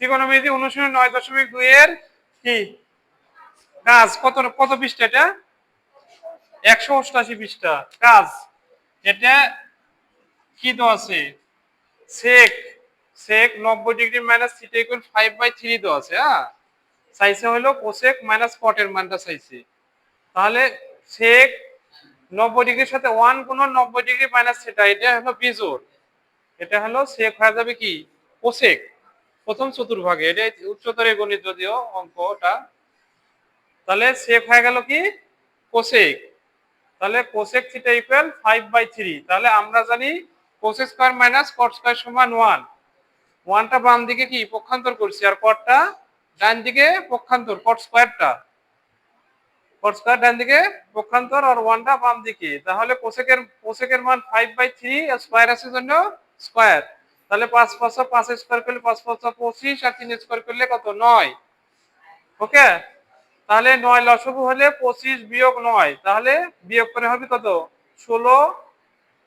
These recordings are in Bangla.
ত্রিকোণমিতি অনুশীলনী 9.2 এর কি কাজ কত কত পৃষ্ঠা এটা 188 পৃষ্ঠা কাজ এটা কি দেওয়া আছে sec sec 90 degree minus theta equal 5/3 দেওয়া আছে হ্যাঁ চাইছে হলো cosec মাইনাস cot এর মানটা চাইছে তাহলে sec 90 ডিগ্রির সাথে 1 গুণ 90 ডিগ্রি মাইনাস থিটা এটা হলো বিজোড় এটা হলো sec হয়ে যাবে কি cosec প্রথম চতুর্ভাগে এটা উচ্চতর গণিত যদিও অঙ্কটা তাহলে sec হয়ে গেল কি cosec তাহলে cosec থিটা ইকুয়াল 5/3 তাহলে আমরা জানি cos square minus cot square সমান 1 1টা বাম দিকে কি পক্ষান্তর করছি আর cotটা ডান দিকে পক্ষান্তর cot স্কয়ারটা cot স্কয়ার ডান দিকে পক্ষান্তর আর 1টা বাম দিকে তাহলে cosec এর মান 5/3 আর স্কয়ার আছে জন্য স্কয়ার তাহলে 5 5 5 স্কয়ার করলে 5 5 25 আর 3 স্কয়ার করলে কত 9 ওকে তাহলে 9 লসাগু হলে 25 বিয়োগ 9 তাহলে বিয়োগ করে হবে কত 16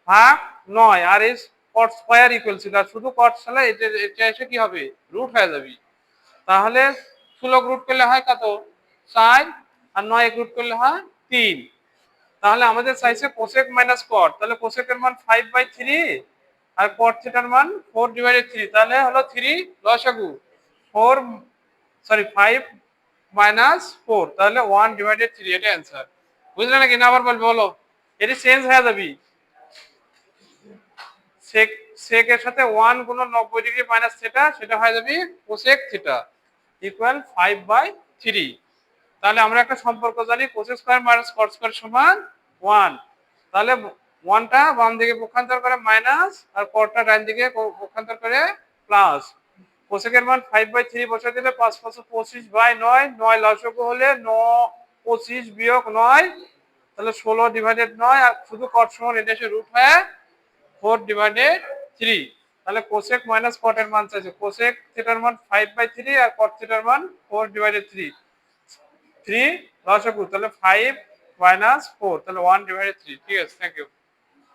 ভাগ 9 আর এই cot স্কয়ার ইকুয়াল ছিল আর শুধু cot ছাড়া এটা এসে কি হবে রুট হয়ে যাবে তাহলে 16 রুট করলে হয় কত 4 আর 9 এক রুট করলে হয় 3 তাহলে আমাদের চাইছে cosec মাইনাস cot তাহলে cosec এর মান 5/3 আর cot থিটার মান 4/3 তাহলে হলো 3 লসাগু 4 সরি 5 মাইনাস 4 তাহলে 1/3 এটা অ্যানসার বুঝলে নাকি না আবার বলো এটি চেঞ্জ হয়ে যাবে sec sec এর সাথে 1 গুণ 90 ডিগ্রি মাইনাস থিটা সেটা হয়ে যাবে cosec থিটা ইকুয়াল 5/3 তাহলে আমরা একটা সম্পর্ক জানি cos square minus cot square সমান 1 তাহলে 1টা বাম দিকে পক্ষান্তর করে মাইনাস আর cotটা ডান দিকে পক্ষান্তর করে প্লাস cosec এর মান 5/3 বসাই দিলে 5 5 25/9 9 লসাগু হলে 9 25 বিয়োগ 9 তাহলে 16/9 আর শুধু cot সমান এটা এসে রুট হয়ে 4/3 তাহলে cosec মাইনাস cot এর মান চাইছে cosec থিটার মান 5/3 আর cot থিটার মান 4/3 3 লসাগু তাহলে 5 - 4 তাহলে 1/3 ঠিক আছে থ্যাংক ইউ